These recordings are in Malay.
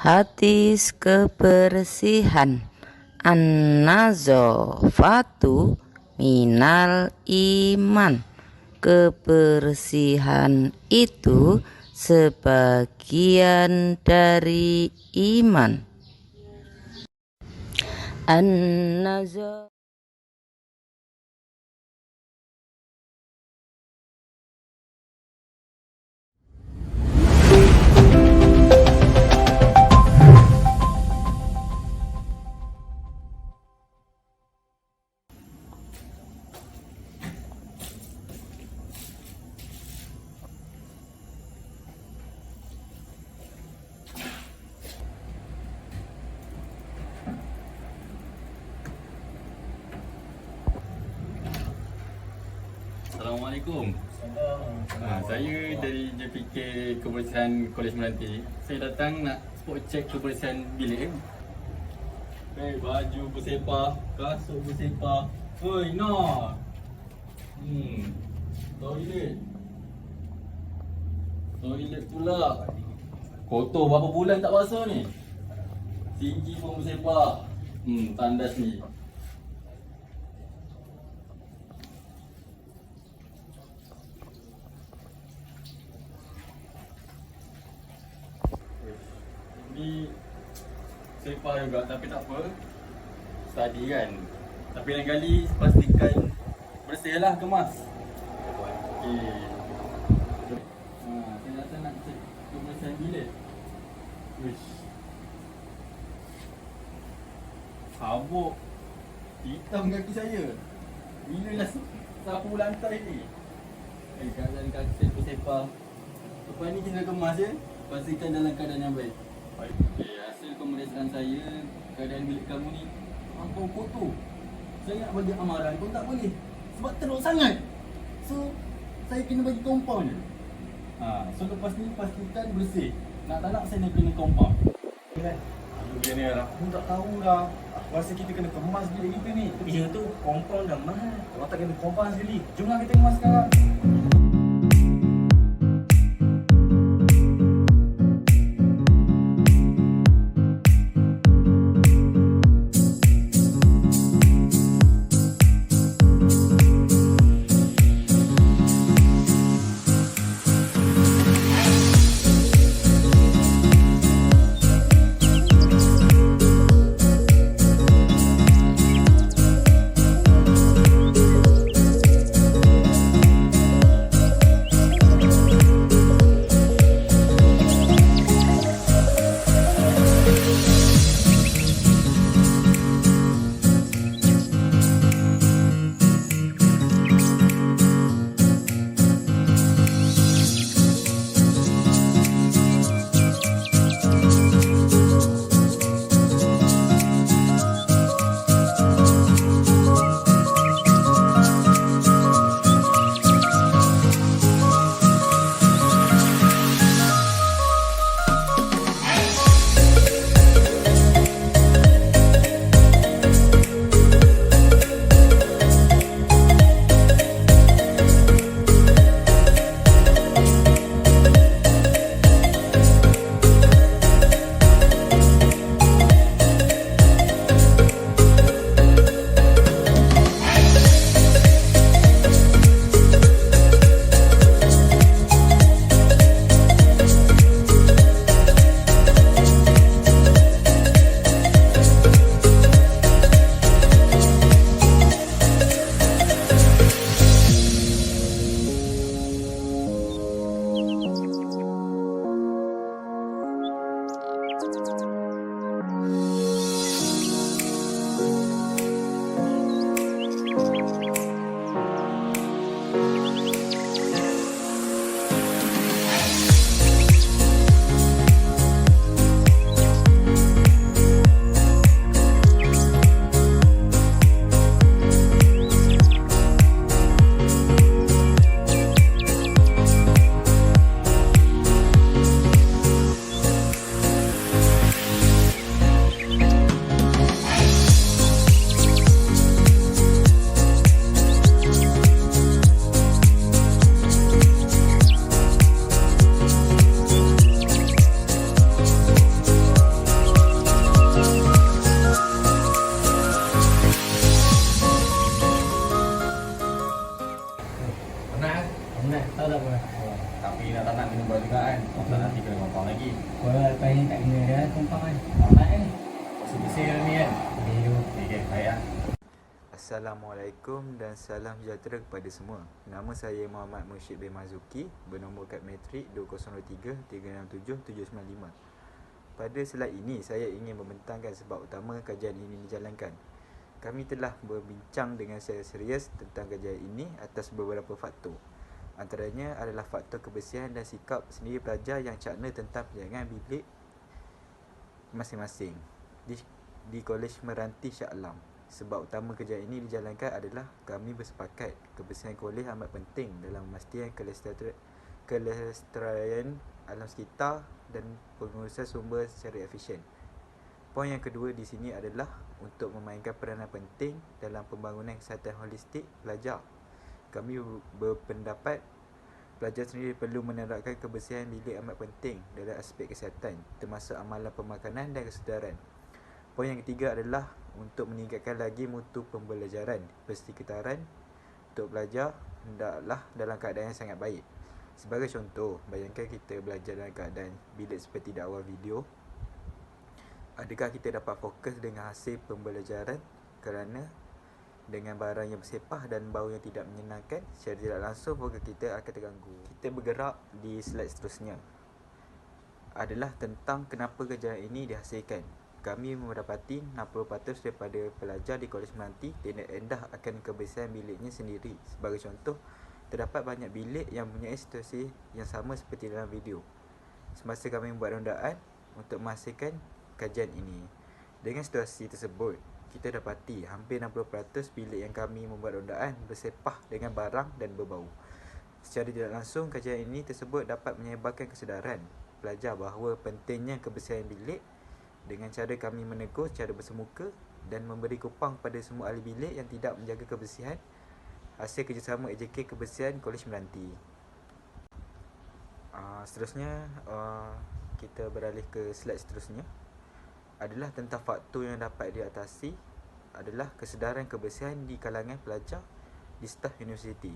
Hadis kebersihan. An-nazafatu minal iman. Kebersihan itu sebagian dari iman. An-nazafatu Assalamualaikum. Saya dari JPK Kebersihan Kolej Meranti. Saya datang nak spot check kebersihan bilik. Baju bersepah, kasut bersepah. Oi, Noh. Toilet. Toilet pula. Kotor berapa bulan tak basuh ni? Tinggi pun bersepah. Tandas ni. Ni sepah juga tapi tak apa. Study kan. Tapi lain kali pastikan bersih lah, kemas. Okey. Saya rasa nak cek kebersihan bilik. Wish. Sabuk hitam kaki saya. Bila lah sapu lantai ni? Keadaan kaki bersepah. Lepas ni kita kemas je. Pastikan dalam keadaan yang baik. Okey, hasil pemeriksaan saya, keadaan bilik kamu ni ampun kotor. Saya nak bagi amaran pun tak boleh sebab teruk sangat. So, saya kena bagi compound je. So lepas ni pastikan bersih. Nak tak nak saya nak kena compound. Aduh dia ni lah, aku tak tahu dah. Aku rasa kita kena kemas bilik kita ni. Dia tu compound dah mahal. Kalau tak kena compound sekali. Jomlah kita kemas sekarang. kompang kan. Amat kan. Bersih-bersih ni kan. Okay, baik lah. Assalamualaikum dan salam sejahtera kepada semua. Nama saya Muhammad Mursyid bin Mazuki, bernombor kad matrik 2023-367-795. Pada slide ini, saya ingin membentangkan sebab utama kajian ini dijalankan. Kami telah berbincang dengan secara serius tentang kajian ini atas beberapa faktor. Antaranya adalah faktor kebersihan dan sikap sendiri pelajar yang cakna tentang penjagaan bilik masing-masing di Kolej Meranti Shah Alam. Sebab utama kajian ini dijalankan adalah kami bersepakat kebersihan kolej amat penting dalam memastikan kelestarian alam sekitar dan pengurusan sumber secara efisien. Poin yang kedua di sini adalah untuk memainkan peranan penting dalam pembangunan kesihatan holistik pelajar. Kami berpendapat pelajar sendiri perlu menerapkan kebersihan bilik amat penting dalam aspek kesihatan, termasuk amalan pemakanan dan kesedaran. Poin yang ketiga adalah untuk meningkatkan lagi mutu pembelajaran persekitaran untuk pelajar hendaklah dalam keadaan yang sangat baik. Sebagai contoh, bayangkan kita belajar dalam keadaan bilik seperti di awal video. Adakah kita dapat fokus dengan hasil pembelajaran kerana dengan barang yang bersepah dan bau yang tidak menyenangkan, secara tidak langsung fokus kita akan terganggu. Kita bergerak di slide seterusnya adalah tentang kenapa kajian ini dihasilkan. Kami mendapati 60% daripada pelajar di Kolej Meranti tidak endah akan kebersihan biliknya sendiri. Sebagai contoh, terdapat banyak bilik yang mempunyai situasi yang sama seperti dalam video. Semasa kami membuat rondaan untuk menghasilkan kajian ini, dengan situasi tersebut, kita dapati hampir 60% bilik yang kami membuat rondaan bersepah dengan barang dan berbau. Secara tidak langsung, kajian ini tersebut dapat menyebarkan kesedaran pelajar bahawa pentingnya kebersihan bilik dengan cara kami menegur secara bersemuka dan memberi kupang kepada semua ahli bilik yang tidak menjaga kebersihan hasil kerjasama AJK Kebersihan Kolej Meranti. Seterusnya, kita beralih ke slide seterusnya adalah tentang faktor yang dapat diatasi adalah kesedaran kebersihan di kalangan pelajar di staf universiti.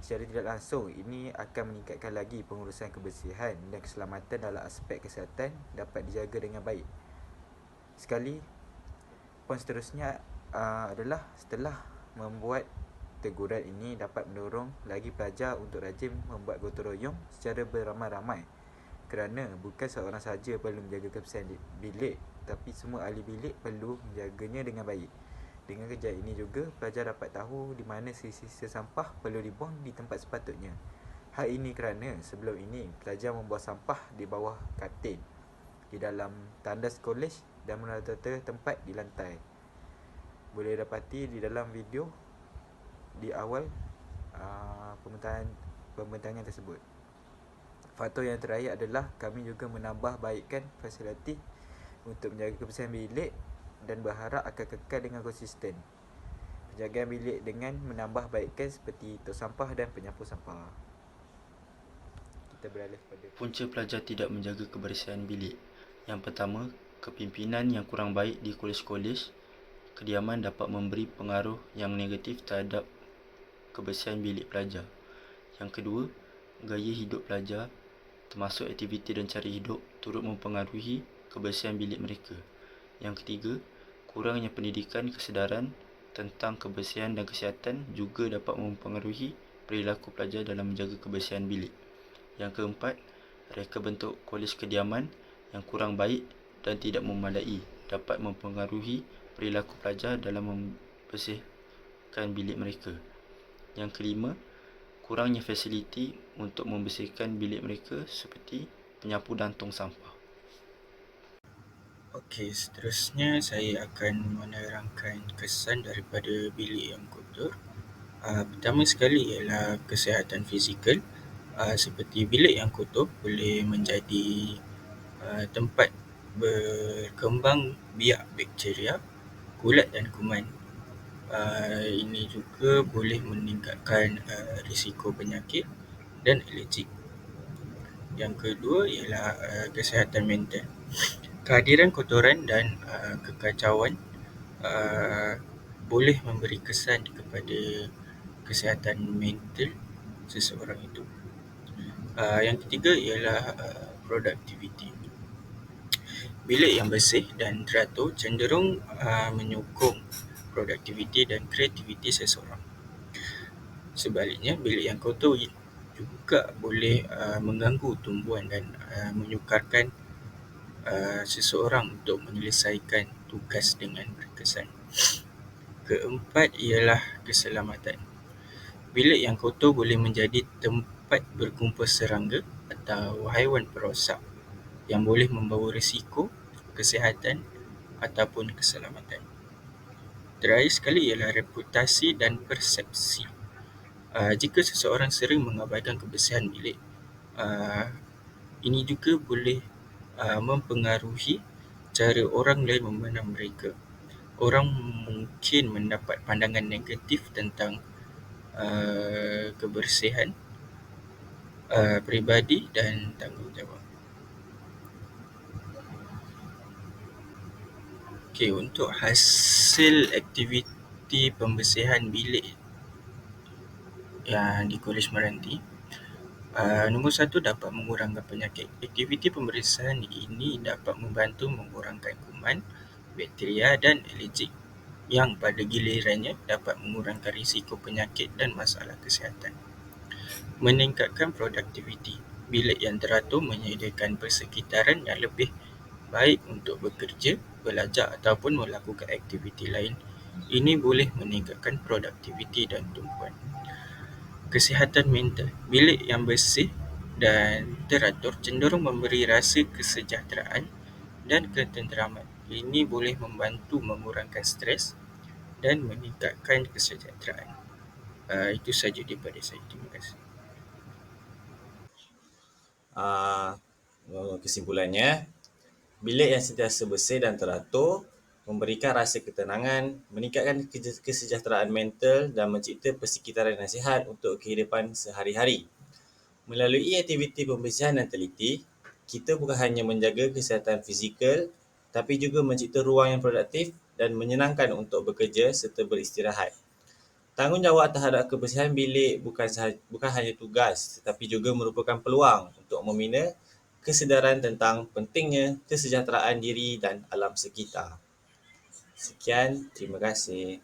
Secara tidak langsung, ini akan meningkatkan lagi pengurusan kebersihan dan keselamatan dalam aspek kesihatan dapat dijaga dengan baik. Sekali, poin seterusnya adalah setelah membuat teguran ini dapat mendorong lagi pelajar untuk rajin membuat gotong royong secara beramai-ramai, kerana bukan seorang sahaja perlu menjaga kebersihan bilik, tapi semua ahli bilik perlu menjaganya dengan baik. Dengan kerja ini juga, pelajar dapat tahu di mana sisa-sisa sampah perlu dibuang di tempat sepatutnya. Hal ini kerana sebelum ini, pelajar membuang sampah di bawah katil, di dalam tandas kolej dan merata-rata tempat di lantai. Boleh dapati di dalam video di awal pembentangan tersebut. Faktor yang terakhir adalah kami juga menambah baikkan fasiliti untuk menjaga kebersihan bilik dan berharap akan kekal dengan konsisten. Penjagaan bilik dengan menambah baikkan seperti tong sampah dan penyapu sampah. Kita beralih pada punca pelajar tidak menjaga kebersihan bilik. Yang pertama, kepimpinan yang kurang baik di kolej-kolej kediaman dapat memberi pengaruh yang negatif terhadap kebersihan bilik pelajar. Yang kedua, gaya hidup pelajar termasuk aktiviti dan cara hidup turut mempengaruhi kebersihan bilik mereka. Yang ketiga, kurangnya pendidikan kesedaran tentang kebersihan dan kesihatan juga dapat mempengaruhi perilaku pelajar dalam menjaga kebersihan bilik. Yang keempat, reka bentuk kolej kediaman yang kurang baik dan tidak memadai dapat mempengaruhi perilaku pelajar dalam membersihkan bilik mereka. Yang kelima, kurangnya fasiliti untuk membersihkan bilik mereka seperti penyapu dan tong sampah. Okey, seterusnya saya akan menerangkan kesan daripada bilik yang kotor. Pertama sekali ialah kesihatan fizikal. Seperti bilik yang kotor boleh menjadi tempat berkembang biak bakteria, kulat dan kuman. Ini juga boleh meningkatkan risiko penyakit dan alergik. Yang kedua ialah kesihatan mental. Kehadiran kotoran dan kekacauan boleh memberi kesan kepada kesihatan mental seseorang itu. Yang ketiga ialah productivity. Bilik yang bersih dan teratur cenderung menyokong produktiviti dan kreativiti seseorang. Sebaliknya, bilik yang kotor juga boleh mengganggu tumbuhan dan menyukarkan seseorang untuk menyelesaikan tugas dengan berkesan. Keempat ialah keselamatan. Bilik yang kotor boleh menjadi tempat berkumpul serangga atau haiwan perosak yang boleh membawa risiko kesihatan ataupun keselamatan. Terakhir sekali ialah reputasi dan persepsi. Jika seseorang sering mengabaikan kebersihan bilik, ini juga boleh mempengaruhi cara orang lain memandang mereka. Orang mungkin mendapat pandangan negatif tentang kebersihan peribadi dan tanggungjawab. Okey, untuk hasil aktiviti pembersihan bilik yang di Kolej Meranti, nombor 1 dapat mengurangkan penyakit. Aktiviti pembersihan ini dapat membantu mengurangkan kuman, bakteria dan alergik yang pada gilirannya dapat mengurangkan risiko penyakit dan masalah kesihatan. Meningkatkan produktiviti. Bilik yang teratur menyediakan persekitaran yang lebih baik untuk bekerja, belajar ataupun melakukan aktiviti lain. Ini boleh meningkatkan produktiviti dan tumpuan. Kesihatan mental. Bilik yang bersih dan teratur cenderung memberi rasa kesejahteraan dan ketenteraman. Ini boleh membantu mengurangkan stres dan meningkatkan kesejahteraan. Itu saja daripada saya. Terima kasih. Kesimpulannya, bilik yang sentiasa bersih dan teratur memberikan rasa ketenangan, meningkatkan kesejahteraan mental dan mencipta persekitaran yang sihat untuk kehidupan sehari-hari. Melalui aktiviti pembersihan yang teliti, kita bukan hanya menjaga kesihatan fizikal tapi juga mencipta ruang yang produktif dan menyenangkan untuk bekerja serta beristirahat. Tanggungjawab terhadap kebersihan bilik bukan hanya tugas tetapi juga merupakan peluang untuk membina kesedaran tentang pentingnya kesejahteraan diri dan alam sekitar. Sekian, terima kasih.